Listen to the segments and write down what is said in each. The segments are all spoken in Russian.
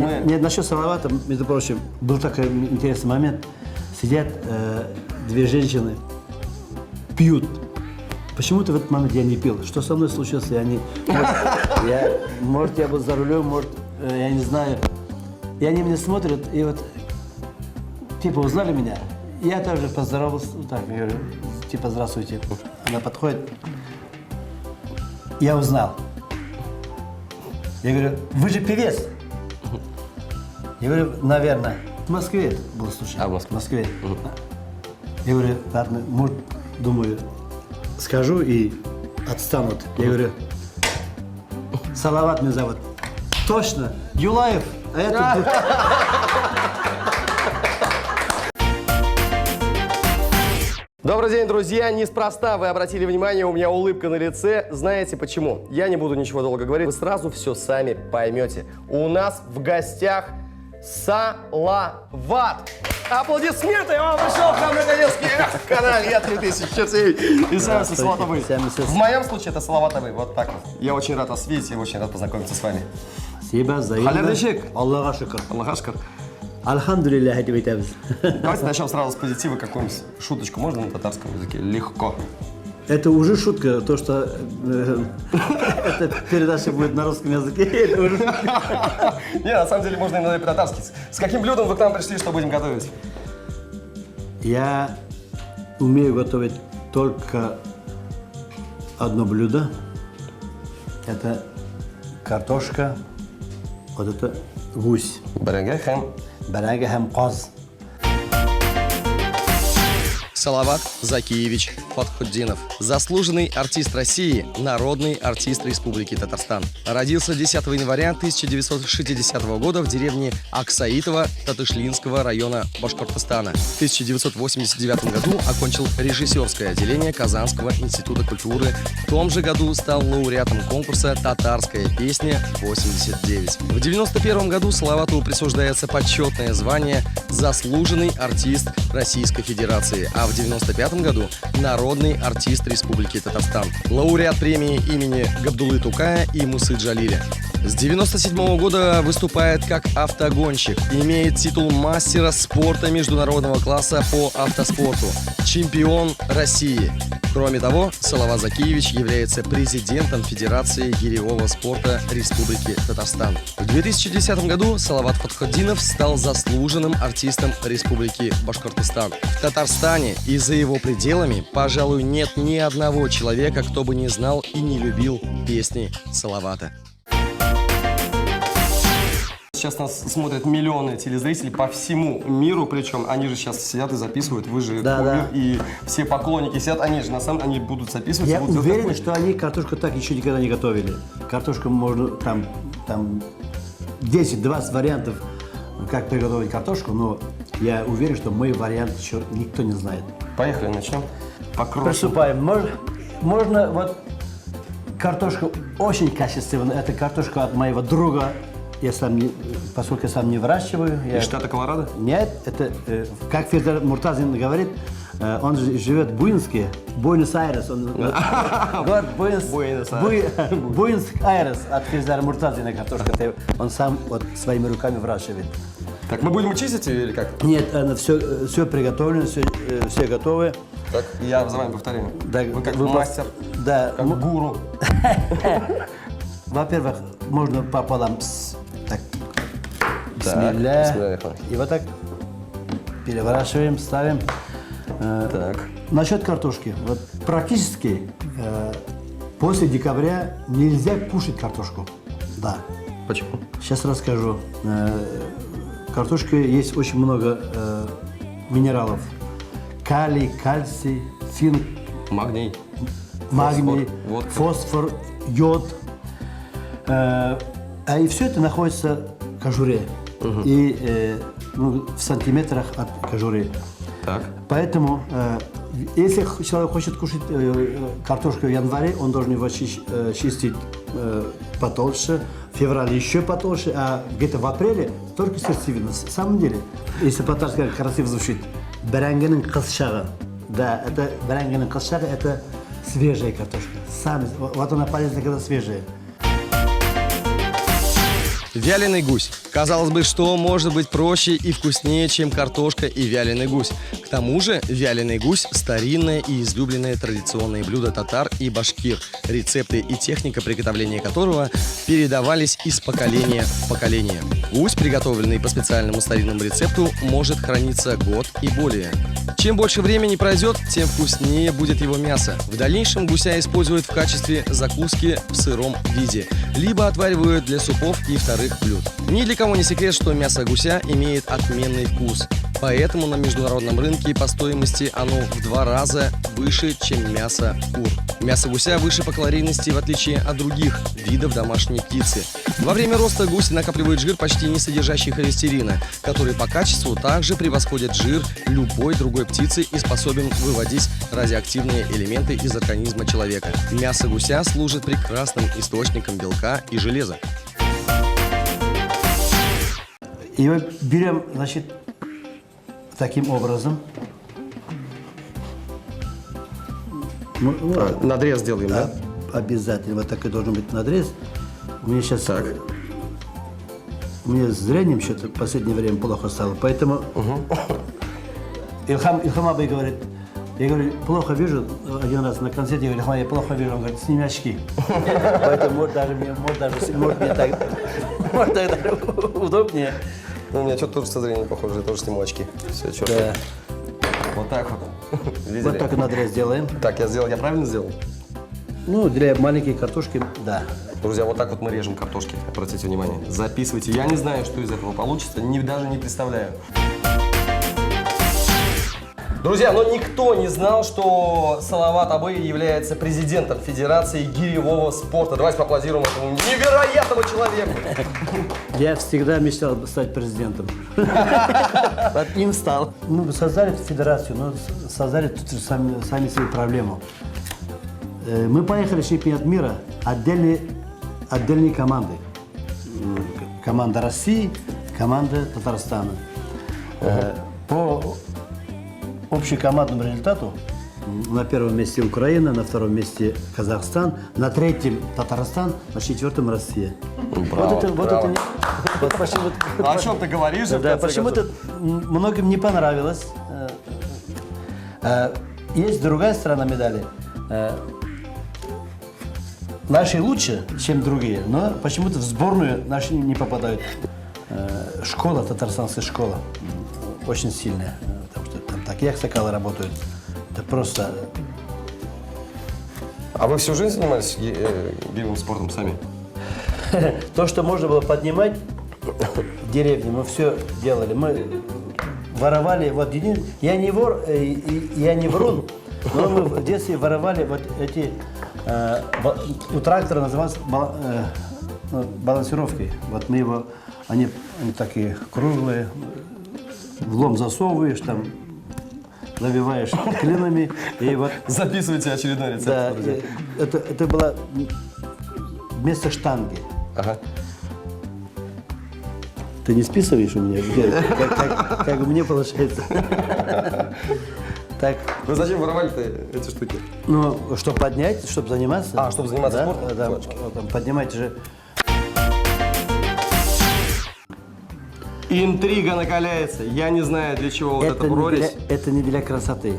Нет, насчет салавата, между прочим, был такой интересный момент. Сидят две женщины, пьют. Почему-то в этот момент я не пил. Что со мной случилось, я не... Может, я был за рулем, может, я не знаю. И они меня смотрят, и вот, типа, узнали меня. Я также поздоровался, так, я говорю, типа, здравствуйте. Она подходит. Я узнал. Я говорю, вы же певец. Я говорю, наверное. В Москве это было, слушай. А, в Москве. Я говорю, ладно, может, думаю, скажу и отстанут. Я говорю, Салават меня зовут. Точно, Юлаев. А это... Добрый день, друзья! Неспроста вы обратили внимание, у меня улыбка на лице. Знаете почему? Я не буду ничего долго говорить, вы сразу все сами поймете. У нас в гостях Салават! Аплодисменты! Он пришел к нам наконец-таки! Канал Я 3000 чертей! И сами Салаватовы. В моем случае это Салаватовы. Вот так вот. Я очень рад вас видеть и очень рад познакомиться с вами. Спасибо, взаимно. Халядышик! Аллаха шукр. Аллаха шукр. Альхамдулиллах, это витамин. Давайте начнем сразу с позитива. Какую-нибудь шуточку можно на татарском языке? Легко. Это уже шутка, то, что эта передача будет на русском языке. Это уже... Не, на самом деле можно иногда и по-татарски. С каким блюдом вы к нам пришли, что будем готовить? Я умею готовить только одно блюдо. Это картошка, вот это гусь. Баранга хэм. Баранга хэм коз. Салават Закиевич Фатхуддинов. Заслуженный артист России, народный артист Республики Татарстан. Родился 10 января 1960 года в деревне Аксаитово Татышлинского района Башкортостана. В 1989 году окончил режиссерское отделение Казанского института культуры. В том же году стал лауреатом конкурса «Татарская песня-89». В 1991 году Салавату присуждается почетное звание «Заслуженный артист Российской Федерации», а в 1995 году народный артист Республики Татарстан, лауреат премии имени Габдуллы Тукая и Мусы Джалиля. С 1997 года выступает как автогонщик, имеет титул мастера спорта международного класса по автоспорту, чемпион России. Кроме того, Салават Закиевич является президентом Федерации гиревого спорта Республики Татарстан. В 2010 году Салават Фатхуддинов стал заслуженным артистом Республики Башкортостан. В Татарстане и за его пределами, пожалуй, нет ни одного человека, кто бы не знал и не любил песни Салавата. Сейчас нас смотрят миллионы телезрителей по всему миру, причем они же сейчас сидят и записывают, вы же кумир, и все поклонники сидят, они же на самом деле они будут записывать. Я уверен, что они картошку так еще никогда не готовили. Картошку можно там 10-20 вариантов, как приготовить картошку, но я уверен, что мой вариант еще никто не знает. Поехали, начнем. Приступаем. Можно вот картошку очень качественная. Это картошка от моего друга. Я сам не, поскольку я сам не выращиваю. Из штата Колорадо? Нет, это, как Федор Муртазин говорит, он живет в Буинске, Буэнос-Айрес. Город Буэнос-Айрес от Федора Муртазина картошка. Он сам вот своими руками выращивает. Так, мы будем чистить или как? Нет, все приготовлено, все готовы. Так, я за вами повторяю. Да, вы как мастер, да, как гуру. Во-первых, можно пополам. Так. Бисмилля. И вот так переворачиваем, ставим. Так. Насчет картошки. Вот практически после декабря нельзя кушать картошку. Да. Почему? Сейчас расскажу. В картошке есть очень много минералов. Калий, кальций, цинк, Магний, фосфор, йод. И все это находится в кожуре. И в сантиметрах от кожуры. Так. Поэтому, если человек хочет кушать картошку в январе, он должен его чистить потолще, в феврале еще потолще, а где-то в апреле только сердцевина. На самом деле, если по-татарски красиво звучит, барангының кызшағы. Да, это барангының кызшағы, это свежая картошка. Вот она полезна, когда свежая. Вяленый гусь. Казалось бы, что может быть проще и вкуснее, чем картошка и вяленый гусь. К тому же вяленый гусь – старинное и излюбленное традиционное блюдо татар и башкир, рецепты и техника приготовления которого передавались из поколения в поколение. Гусь, приготовленный по специальному старинному рецепту, может храниться год и более. Чем больше времени пройдет, тем вкуснее будет его мясо. В дальнейшем гуся используют в качестве закуски в сыром виде, либо отваривают для супов и вторых блюд. Ни для кого не секрет, что мясо гуся имеет отменный вкус. Поэтому на международном рынке по стоимости оно в 2 раза выше, чем мясо кур. Мясо гуся выше по калорийности, в отличие от других видов домашней птицы. Во время роста гусь накапливает жир, почти не содержащий холестерина, который по качеству также превосходит жир любой другой птицы и способен выводить радиоактивные элементы из организма человека. Мясо гуся служит прекрасным источником белка и железа. Его берем, значит, таким образом. Надрез делаем, да? Обязательно. Вот такой должен быть надрез. У меня сейчас... У меня с зрением что-то в последнее время плохо стало, поэтому... Ильхам Абай говорит, я говорю, плохо вижу, один раз на концерте, я говорю, Ильхам, я плохо вижу, он говорит, сними очки. Поэтому может мне так, может тогда удобнее. Ну, у меня что-то тоже со зрением похоже, я тоже сниму очки. Все, черт. Да. Вот так вот. Видели? Вот так надрез делаем. Так, я правильно сделал? Ну, для маленькой картошки, да. Друзья, вот так вот мы режем картошки. Обратите внимание. Записывайте. Я не знаю, что из этого получится, даже не представляю. Друзья, но никто не знал, что Салават Абый является президентом Федерации гиревого спорта. Давайте поаплодируем этому невероятному человеку. Я всегда мечтал стать президентом. Вот им стал. Мы создали федерацию, но создали тут же сами свою проблему. Мы поехали в чемпионат мира, отдельные команды. Команда России, команда Татарстана. По общекомандному результату на первом месте Украина, на втором месте Казахстан, на третьем Татарстан, на 4-м Россия. О чем ты говоришь? Да, почему-то многим не понравилось. Есть другая сторона медали. Наши лучше, чем другие, но почему-то в сборную наши не попадают. Школа, татарстанская школа, очень сильная. Потому что там такие аксакалы работают. Это просто... А вы всю жизнь занимались гиревым спортом сами? То, что можно было поднимать в деревне, мы все делали. Мы воровали, вот я не вор, я не врун, но мы в детстве воровали вот эти, у трактора называлось балансировкой. Вот мы его, они такие круглые, в лом засовываешь, там, набиваешь клинами, и вот... Записывайте очередной рецепт. Да, это было вместо штанги. Ага. Ты не списываешь у меня? Как у меня получается. Так. Вы зачем воровали-то эти штуки? Ну, чтобы поднять, чтобы заниматься. А, чтобы заниматься да, спортом? Да, вот, поднимать же. Интрига накаляется. Я не знаю, для чего вот эта прорезь. Это не для красоты.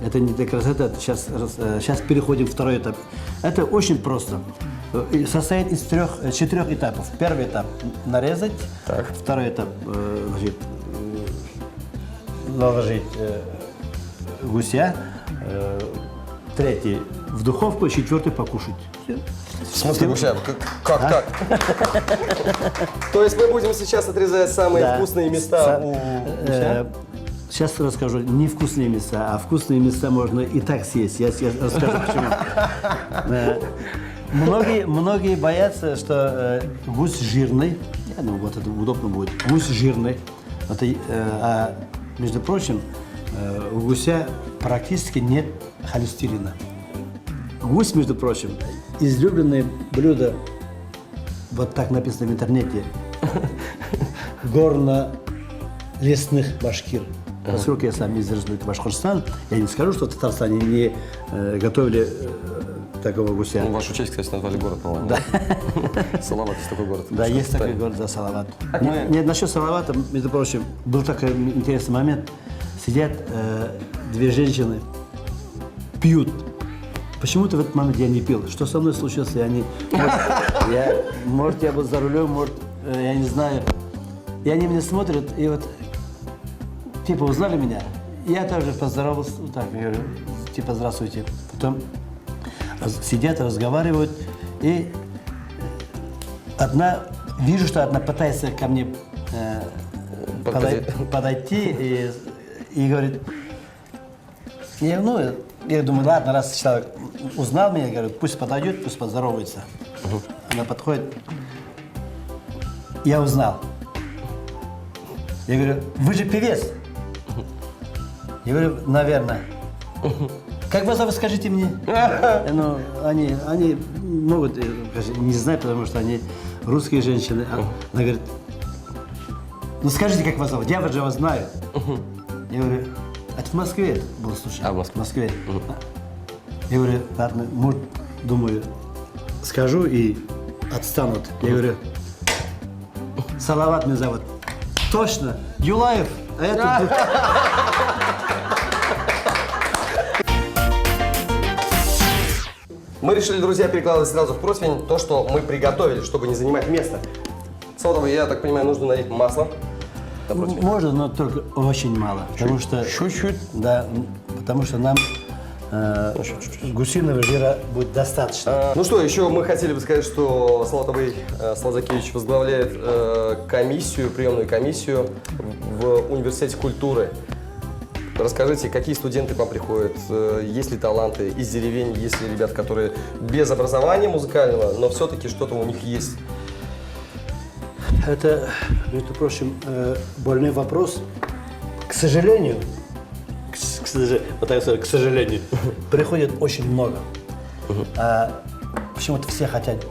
Это не для красоты. Сейчас переходим в второй этап. Это очень просто. Состоит из 4 этапов. Первый этап – нарезать. Так. Второй этап наложить гуся. Третий – в духовку. 4-й – покушать. Все. В смысле гуся? Как так? То есть мы будем сейчас отрезать самые вкусные места у гуся? Сейчас расскажу. Не вкусные места, а вкусные места можно и так съесть. Я расскажу почему. Многие боятся, что гусь жирный. Ну вот это удобно будет. Гусь жирный. А между прочим, у гуся практически нет холестерина. Гусь, между прочим, излюбленное блюдо, вот так написано в интернете, горно-лесных башкир. Поскольку я сам из Республики Башкортостан, я не скажу, что в Татарстане не готовили такого гуся. Ну, вашу честь, кстати, назвали город, по-моему. Да. Салават есть такой город. Да, есть такой город, да, Салават. Нет, насчет Салавата, между прочим, был такой интересный момент. Сидят две женщины, пьют. Почему-то в этот момент я не пил. Что со мной случилось, я не... Может, я был за рулем, может, я не знаю. И они меня смотрят, и вот, типа, узнали меня. Я также поздоровался, вот так, я говорю, типа, здравствуйте. Потом сидят, разговаривают, и вижу, что одна пытается ко мне подойти и говорит, я думаю, ладно, раз человек узнал меня, говорю, пусть подойдет, пусть поздоровается. Она подходит, я узнал. Я говорю, вы же певец? Я говорю, наверное. Как вас зовут, скажите мне? Ну, они могут не знать, потому что они русские женщины. Она говорит, ну скажите, как вас зовут, я же вас знаю. Я говорю, это в Москве был случай. В Москве. Я говорю, ладно, может, думаю, скажу и отстанут. Я говорю, Салават меня зовут. Точно, Юлаев. А это... Мы решили, друзья, перекладывать сразу в противень то, что мы приготовили, чтобы не занимать место. Салатовый, я так понимаю, нужно налить масло. Можно, но только очень мало. Потому что, чуть-чуть? Да, потому что нам гусиного жира будет достаточно. Ну что, еще мы хотели бы сказать, что Салатовый Слазакевич возглавляет приемную комиссию в Университете культуры. Расскажите, какие студенты к вам приходят, есть ли таланты из деревень, есть ли ребят, которые без образования музыкального, но все-таки что-то у них есть? Это, между прочим, больной вопрос. К сожалению, к сожалению, приходит очень много. Почему-то все хотят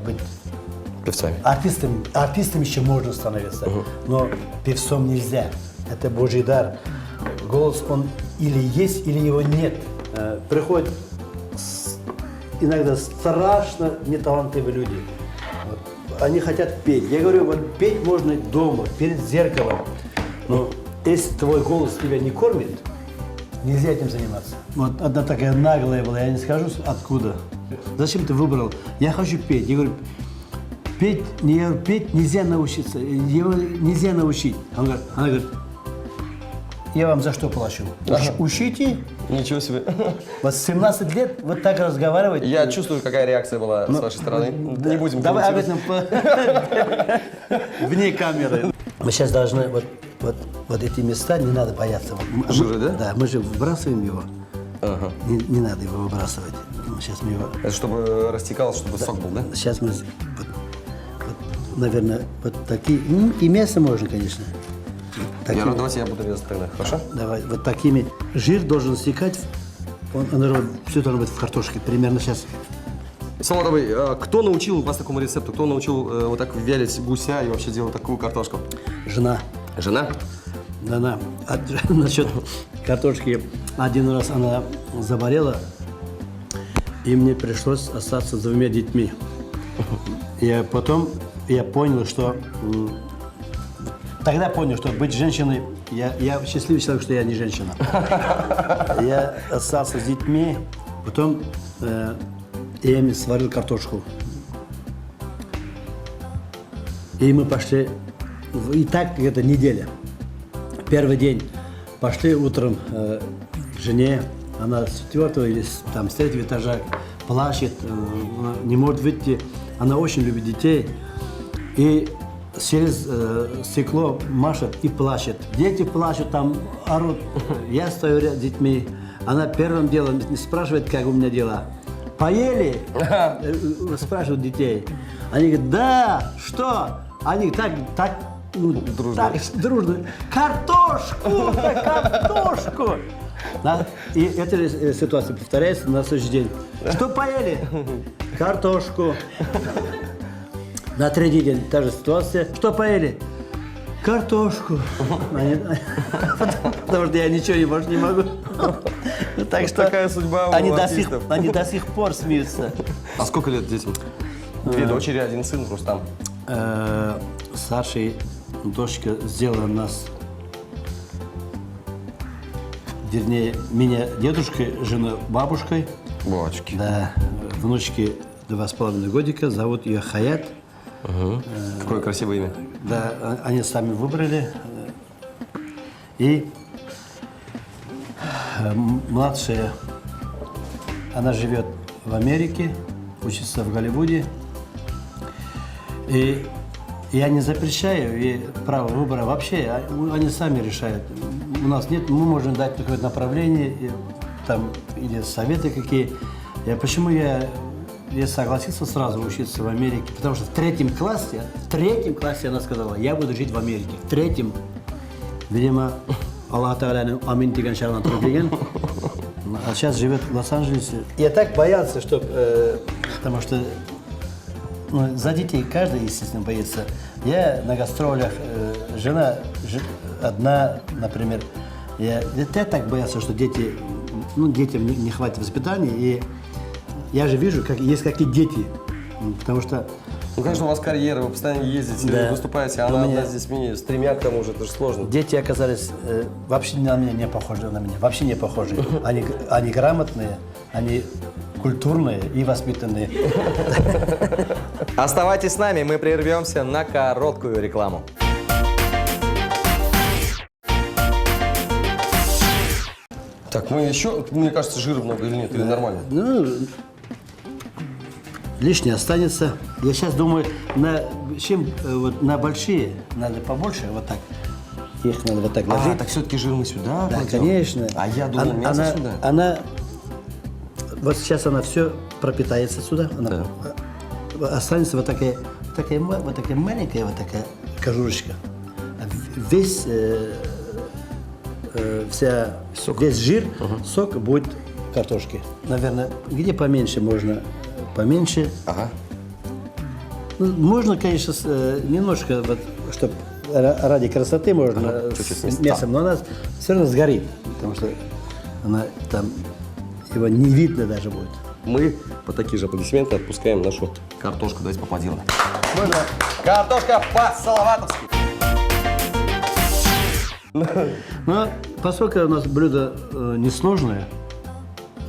быть певцами. Артистом еще можно становиться, но певцом нельзя. Это Божий дар. Голос, он или есть, или его нет. Приходят иногда страшно неталантливые люди. Они хотят петь. Я говорю, вот петь можно дома, перед зеркалом. Но если твой голос тебя не кормит, нельзя этим заниматься. Вот одна такая наглая была, я не скажу откуда. Зачем ты выбрал? Я хочу петь. Я говорю, петь нельзя научиться, его нельзя научить. Она говорит, я вам за что плачу? Учите. Ничего себе. Вот 17 лет вот так разговаривать. Я чувствую, какая реакция была с вашей стороны. Не будем Давай об этом вне камеры. Мы сейчас должны вот эти места не надо бояться. Жиры, да? Да, мы же выбрасываем его. Не надо его выбрасывать. Сейчас мы его... Это чтобы растекалось, чтобы сок был, да? Сейчас мы, наверное, вот такие... И мясо можно, конечно. Давайте я буду резать тогда, хорошо? Давай, вот такими. Жир должен стекать, все должно быть в картошке, примерно сейчас. Салатовый, кто научил вас такому рецепту? Кто научил вот так вялить гуся и вообще делать такую картошку? Жена. Жена? Да. Насчет картошки. Один раз она заболела, и мне пришлось остаться с 2 детьми. Потом я понял, что... Тогда понял, что быть женщиной, я счастливый человек, что я не женщина. Я остался с детьми, потом я им сварил картошку. И мы пошли, и так где-то неделя. Первый день пошли утром к жене, она с 4-го или с 3-го этажа плачет, не может выйти, она очень любит детей. И через стекло машет и плачет. Дети плачут, там орут. Я стою рядом с детьми. Она первым делом спрашивает, как у меня дела. Поели? Спрашивают детей. Они говорят, да, что? Они так дружно. Картошку! Картошку! Да? И эта ситуация повторяется на следующий день. Что поели? Картошку. На 3-й день та же ситуация. Что поели? Картошку. Потому что я ничего не могу. Так что такая судьба у артистов. они до сих пор смеются. А сколько лет детям? 2 дочери, 1 сын, Рустам. Старшая дочка сделала нас, вернее, меня дедушкой, жену бабушкой. Бочки. Да, внучке 2,5 годика, зовут ее Хаят. Какое красивое имя. Да, они сами выбрали. И младшая, она живет в Америке, учится в Голливуде. И я не запрещаю ей право выбора вообще, они сами решают. У нас нет, мы можем дать какое-то направление, и, там, или советы какие. Почему я согласился сразу учиться в Америке? Потому что в третьем классе она сказала, я буду жить в Америке. В третьем, видимо, Аллах Тааля'ның амин деген шағынан тұрып деген. А сейчас живет в Лос-Анджелесе. Я так боялся, потому что за детей каждый, естественно, боится. Я на гастролях, жена одна, например. Я так боялся, что детям не хватит воспитания. И я же вижу, есть какие дети. Потому что... Ну, конечно, у вас карьера, вы постоянно ездите, Да. выступаете, а она одна с детьми, с 3 к тому же, это же сложно. Дети оказались вообще на меня не похожи, вообще не похожи. Они грамотные, они культурные и воспитанные. Оставайтесь с нами, мы прервемся на короткую рекламу. Так, мы еще, мне кажется, жира много или нет, или нормально? Ну, лишнее останется. Я сейчас думаю, на большие надо побольше, вот так. Их надо вот так ложить. Так все-таки жир мы сюда Да, кладем? конечно. А я думал, мясо сюда. Вот сейчас она все пропитается сюда. Останется вот такая маленькая вот такая кожурочка. Весь жир, сок будет картошки. Наверное, где поменьше можно, поменьше. Ага. Ну, можно, конечно, немножко, чтобы ради красоты можно с мясом, но она все равно сгорит, потому что она там, его не видно даже будет. Мы под такие же аплодисменты отпускаем нашу картошку. Давайте поаплодируем. Можно. Картошка по-салаватовски. Но поскольку у нас блюдо несложное,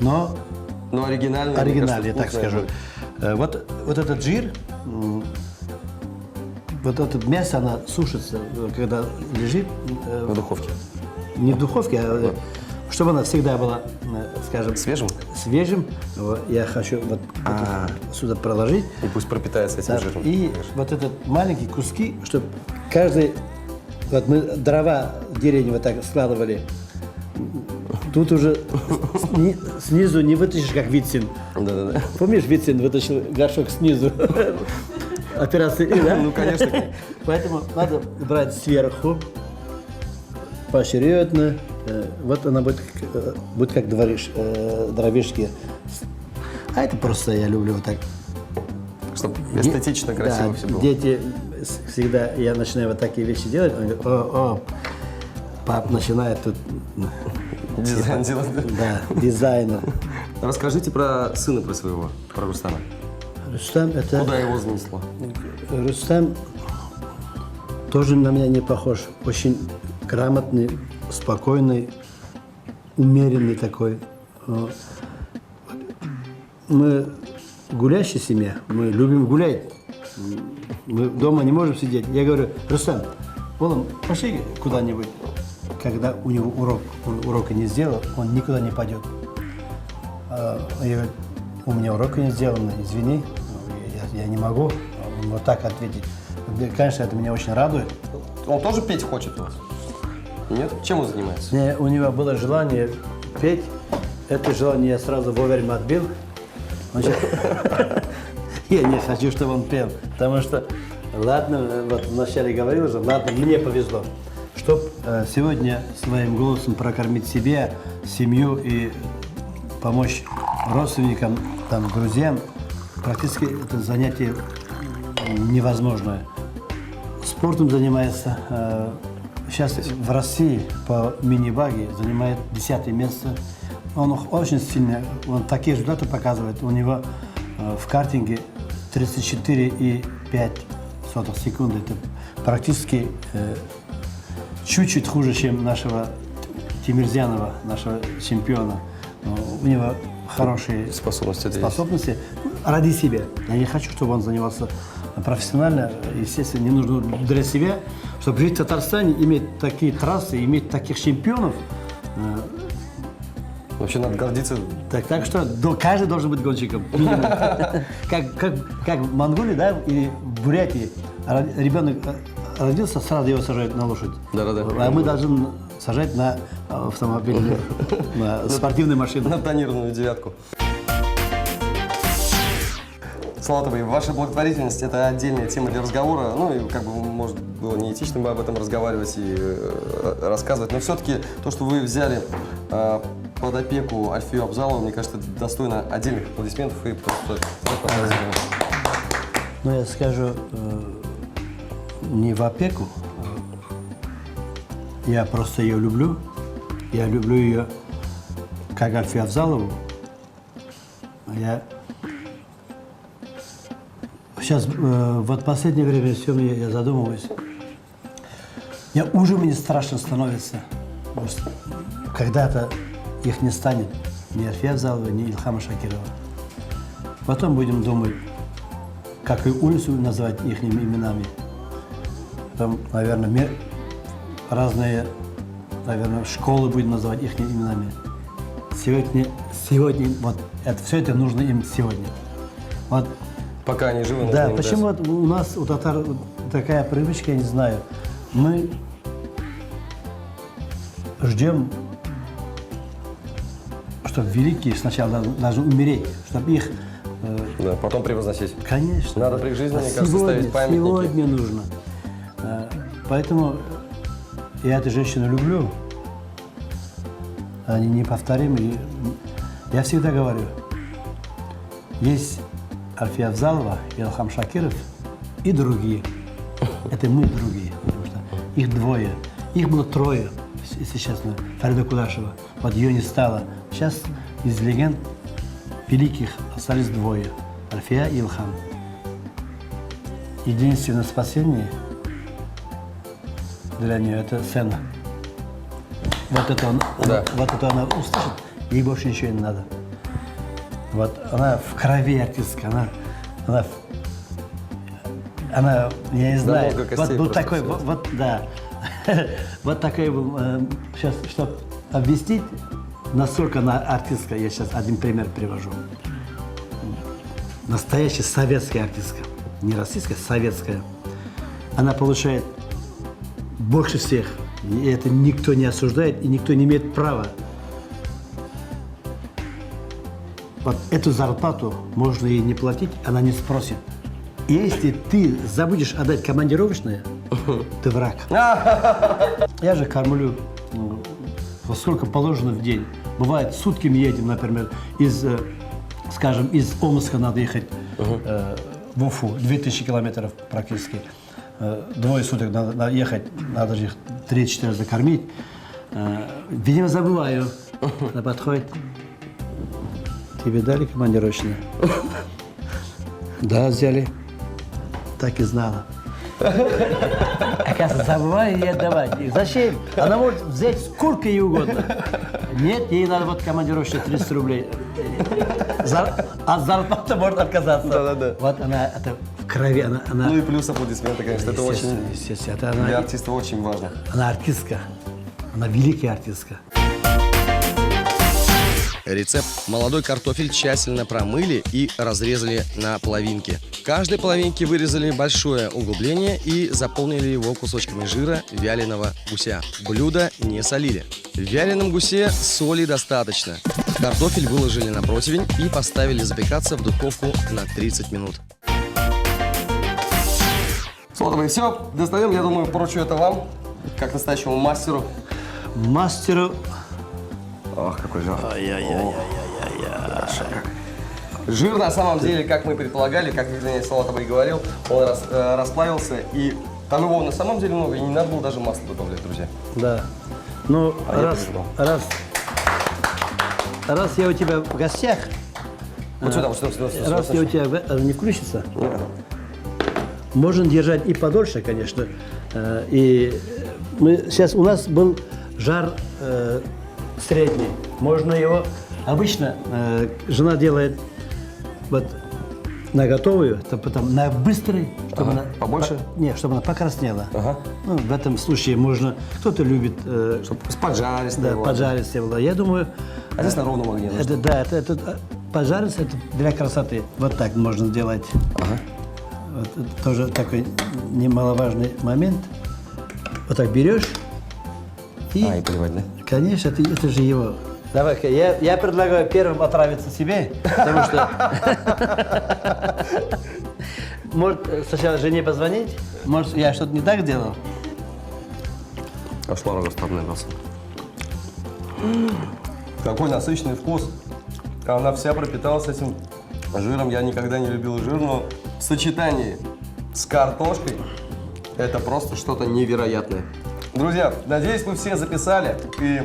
но Ну, оригинальное. оригинальное, мне я так кажется, скажу. вкусное Вот этот жир, вот это мясо, оно сушится, когда лежит. будет. В духовке. Не в духовке, а чтобы она всегда была, скажем, Свежим? свежим. Я хочу вот сюда проложить. И пусть пропитается этим Да, жиром. и вот этот маленькие куски, чтобы каждый... Вот мы дрова в деревне вот так складывали. Тут уже снизу не вытащишь, как Вицин. Да-да-да. Помнишь, Вицин вытащил горшок снизу? Операция «И», да? Ну, конечно. Поэтому надо брать сверху, поочередно. Вот она будет как дровишки. А это просто я люблю вот так. Чтобы эстетично, красиво Да, все было. дети всегда, я начинаю вот такие вещи делать, они говорят, пап начинает тут, Дизайн делать. да, дизайна. Расскажите про сына, про своего, про Рустама. Рустам Куда его занесло? Рустам тоже на меня не похож, очень грамотный, спокойный, умеренный такой. Мы гулящая семья, мы любим гулять. Мы дома не можем сидеть. Я говорю, Рустам, Волом, пошли куда-нибудь. Когда у него он урока не сделал, он никуда не пойдет. Я говорю, у меня урока не сделано, извини, я не могу вот так ответить. Конечно, это меня очень радует. Он тоже петь хочет у вас? Нет? Чем он занимается? У него было желание петь. Это желание я сразу вовремя отбил. Я не хочу, чтобы он пел, потому что, ладно, вот вначале говорил уже, ладно, мне повезло, чтобы сегодня своим голосом прокормить себя, семью и помочь родственникам, там, друзьям, практически это занятие невозможное. спортом занимается. Сейчас в России по мини-баге занимает 10 место. Он очень сильный, он такие результаты показывает. У него в картинге 34,5 секунды. Это практически чуть-чуть хуже, чем нашего Тимирзянова, нашего чемпиона. Но у него хорошие способности ради себя. Я не хочу, чтобы он занимался профессионально. Естественно, не нужно для себя, чтобы жить в Татарстане, иметь такие трассы, иметь таких чемпионов. Вообще надо гордиться. Так что каждый должен быть гонщиком. Как в Монголии, да, или в Бурятии ребенок родился, сразу его сажают на лошадь. Да-да-да. А мы должны сажать на автомобиль, на спортивную машину. На тонированную девятку. Салатовый, ваша благотворительность – это отдельная тема для разговора. Ну, и как бы, может, было неэтично бы об этом разговаривать и рассказывать. Но все-таки то, что вы взяли под опеку Альфию Абзалову, мне кажется, это достойно отдельных аплодисментов и просто... Ну, я скажу, не в опеку. Я просто ее люблю. Я люблю ее как Альфию Абзалову. Я сейчас, вот в последнее время все, я задумываюсь. Уже мне страшно становится. Когда-то их не станет ни Альфия Абзалова, ни Ильхама Шакирова. Потом будем думать, как и улицу называть их именами. Потом, наверное, разные, наверное, школы будем называть их именами. Сегодня, вот это, все это нужно им сегодня. Вот. Пока они живы, да, почему вот у нас, у татар, такая привычка, я не знаю. Мы ждем, чтобы великие сначала должны умереть, чтобы их... Да, потом превозносить. Конечно. Надо при жизни, мне кажется, ставить памятники. Сегодня нужно. Поэтому я эту женщину люблю. Они неповторимы. Я всегда говорю, есть Альфия Абзалова, Ильхам Шакиров и другие. Это мы другие. Потому что их двое. Их было трое, если честно. Фарида Кудашева. Вот ее не стало. Сейчас из легенд великих остались двое. Альфия и Ильхам. Единственное спасение для нее это сцена. Вот это она услышит, ей больше ничего не надо. Вот она в крови артистка, она, я не знаю, вот был такой, вот да, вот такой был, сейчас, чтобы объяснить, насколько она артистка, я сейчас один пример привожу. Настоящая советская артистка, не российская, советская. Она получает больше всех, и это никто не осуждает, и никто не имеет права. Вот эту зарплату можно ей не платить, она не спросит. И если ты забудешь отдать командировочное, ты враг. Я же кормлю, сколько положено в день. Бывает, сутками едем, например, скажем, из Омска надо ехать в Уфу, 2000 километров практически. Двое суток надо ехать, надо же их 3-4 закормить. Видимо, забываю. Она подходит. Тебе дали командировочное? Да, взяли. Так и знала. Оказывается, забываю ей отдавать. Зачем? Она может взять сколько ей угодно. Нет, ей надо вот командировочное 300 рублей. От зарплаты может отказаться. Да-да-да. Вот она, это в крови. Она... Ну и плюс аплодисменты, конечно. Это очень, естественно. для артиста очень важно. Она артистка. Она великая артистка. Рецепт. Молодой картофель тщательно промыли и разрезали на половинки. В каждой половинке вырезали большое углубление и заполнили его кусочками жира вяленого гуся. Блюдо не солили. В вяленом гусе соли достаточно. Картофель выложили на противень и поставили запекаться в духовку на 30 минут. Салатовый, все, достаем. Я думаю, поручу это вам, как настоящему мастеру. Мастеру. Ох, какой жир. Жир, на самом деле, как мы предполагали, как Евгений Салатовый говорил, он расплавился и Там его на самом деле много, и не надо было даже масло добавлять, друзья. Да. Ну, А я переживал. раз я у тебя в гостях, Вот сюда, вот сюда. раз я у тебя не включится, можно держать и подольше, конечно. И сейчас у нас был жар средний. Можно его... Обычно жена делает вот на готовую, потом на быстрый, чтобы она... Побольше? Нет, чтобы она покраснела. Ага. Ну, в этом случае можно... Кто-то любит... Чтобы поджарить. да, поджарить было. Я думаю... А здесь на ровном огне. Это, да, это пожарить это для красоты. Вот так можно сделать. Ага. Вот, это тоже такой немаловажный момент. Вот так берешь и, И поливать, да? конечно, это же его. Давай-ка, я предлагаю первым отравиться себе, потому что... Может, сначала жене позвонить? Может, я что-то не так сделал? Аж творог набрался. Какой насыщенный вкус. Она вся пропиталась этим жиром. Я никогда не любил жир, но в сочетании с картошкой это просто что-то невероятное. Друзья, надеюсь, вы все записали и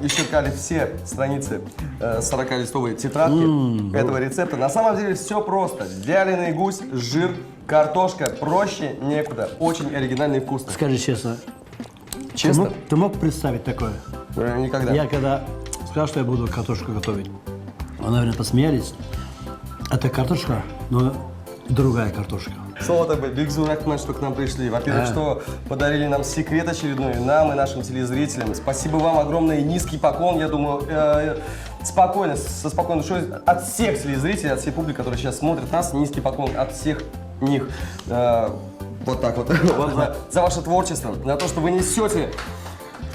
исчеркали все страницы 40-листовой тетрадки этого рецепта. На самом деле все просто. Вяленый гусь, жир, картошка. Проще некуда. Очень оригинально и вкусно. Скажи честно. Честно? Ты мог представить такое? Никогда. Я когда сказал, что я буду картошку готовить, вы, наверное, посмеялись. Это картошка, но другая картошка. Солотовый, Бигзу Рахман, что к нам пришли. Во-первых, что подарили нам секрет очередной, нам и нашим телезрителям. Спасибо вам огромное и низкий поклон. Я думаю, спокойно, со спокойной душой от всех телезрителей, от всей публики, которая сейчас смотрит нас, низкий поклон от всех них. Вот так вот. Вам за ваше творчество, за то, что вы несете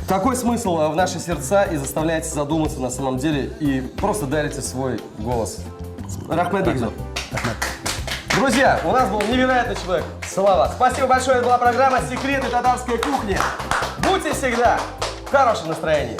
такой смысл в наши сердца и заставляете задуматься на самом деле и просто дарите свой голос. Рахмет Бигзу. Друзья, у нас был невероятный человек, Слава. Спасибо большое, это была программа «Секреты татарской кухни». Будьте всегда в хорошем настроении.